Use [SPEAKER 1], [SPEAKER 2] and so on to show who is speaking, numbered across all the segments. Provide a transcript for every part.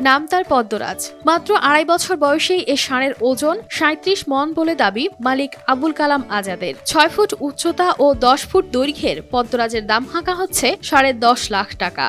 [SPEAKER 1] নাম তার পদ্মরাজ। মাত্র ২.৫ বছর বয়সেই এ ষাঁড়ের ওজন ৩৭ মণ বলে দাবি মালিক আবুল কালাম আজাদের। ৬ ফুট উচ্চতা ও ১০ ফুট দৈর্ঘ্যের পদ্মরাজের দাম হাঁকা হচ্ছে ১০.৫ লাখ টাকা।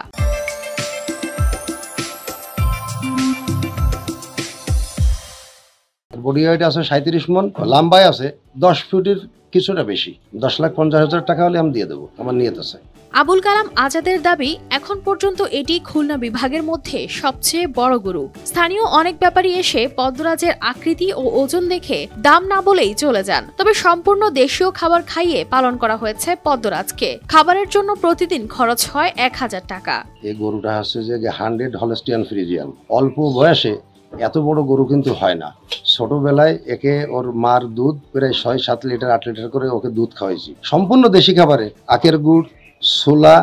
[SPEAKER 2] বডি ওয়েট আছে ৩৭ মণ, লম্বায় আছে ১০ ফুটের কিছুটা বেশি। ১০,৫০,০০০ টাকা হলে আমি দিয়ে দেবো, আমার নিয়ত আছে।
[SPEAKER 1] আবুল কালাম আজাদের দাবি, এখন পর্যন্ত এটি খুলনা বিভাগের মধ্যে সবচেয়ে বড় গরু। স্থানীয় অনেক ব্যাপারী এসে পদ্মরাজের আকৃতি ও ওজন দেখে দাম না বলেই চলে যান। তবে সম্পূর্ণ দেশীয় খাবার খাইয়ে পালন করা হয়েছে পদ্মরাজকে। খাবারের জন্য প্রতিদিন খরচ হয় ১,০০০ টাকা।
[SPEAKER 2] এই গরুটা হচ্ছে যে 100 হলস্টিয়ান ফ্রিজিয়ান। অল্প বয়সে এত বড় গরু কিন্তু হয় না। ছোটবেলায় একে ওর মার দুধ প্রায় ৬-৭ লিটার ৮ লিটার করে ওকে দুধ খাওয়াইছি। সম্পূর্ণ দেশি খাবারে আখের গুড়, ছোলা,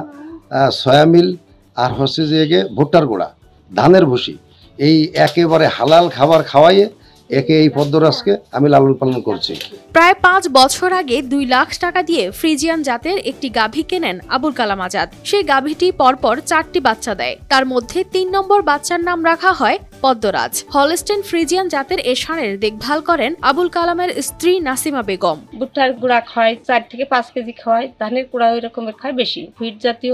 [SPEAKER 2] সয়ামিল আর হচ্ছে যে একে ভুট্টার গুঁড়া, ধানের ভুসি, এই একেবারে হালাল খাবার খাওয়াইয়ে একে এই পদ্মরাজকে আমি লালন পালন করছি।
[SPEAKER 1] প্রায় ৫ বছর আগে ২ লাখ টাকা দিয়ে ফ্রিজিয়ান জাতের একটি গাভী কেনেন আবুল কালাম আজাদ। সেই গাভীটি পরপর ৪টি বাচ্চা দেয়। তার মধ্যে ৩ নম্বর বাচ্চার নাম রাখা হয় পদ্মরাজ। হলস্টেইন ফ্রিজিয়ান জাতের এ ষাঁড়ের দেখভাল করেন আবুল কালামের স্ত্রী নাসিমা বেগম।
[SPEAKER 3] ভুট্টার গুঁড়া খায় ৪ থেকে ৫ কেজি খাওয়ায়, ধানের গুঁড়া ওই রকমের খায় বেশি। ফিড জাতীয়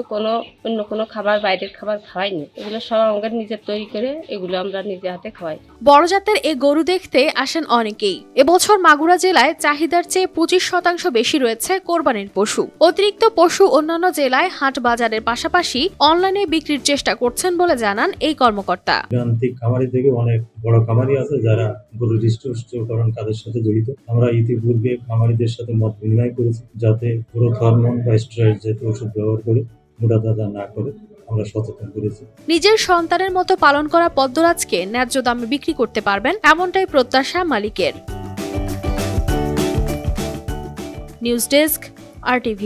[SPEAKER 3] অন্য কোনো খাবার, বাইরের খাবার খাওয়াইনি। এগুলো সব আমাদের নিজের তৈরি করে এগুলো আমরা নিজে হাতে খাওয়াই।
[SPEAKER 1] বড় জাতের এ গরু দেখতে আসেন অনেকেই। এবছর মাগুরা জেলায় চাহিদার চেয়ে ২৫% বেশি রয়েছে কোরবানির পশু। অতিরিক্ত পশু অন্যান্য জেলায় হাট বাজারের পাশাপাশি অনলাইনে বিক্রির চেষ্টা করছেন বলে জানান এই কর্মকর্তা।
[SPEAKER 4] খামারি থেকে অনেক বড় খামারি আছে যারা গরু হৃষ্টপুষ্টকরণ কাজের সাথে জড়িত। আমরা ইতিপূর্বে খামারিদের সাথে মত বিনিময় করেছি যাতে গ্রোথ হরমোন বা স্টেরয়েড জাতীয় ওষুধ ব্যবহার করে মোটা তাজা না করে আমরা সচেতন করেছি।
[SPEAKER 1] নিজের সন্তানের মতো পালন করা পদ্মরাজকে ন্যায্য দামে বিক্রি করতে পারবেন, এমনটাই প্রত্যাশা মালিকের। News desk, RTV।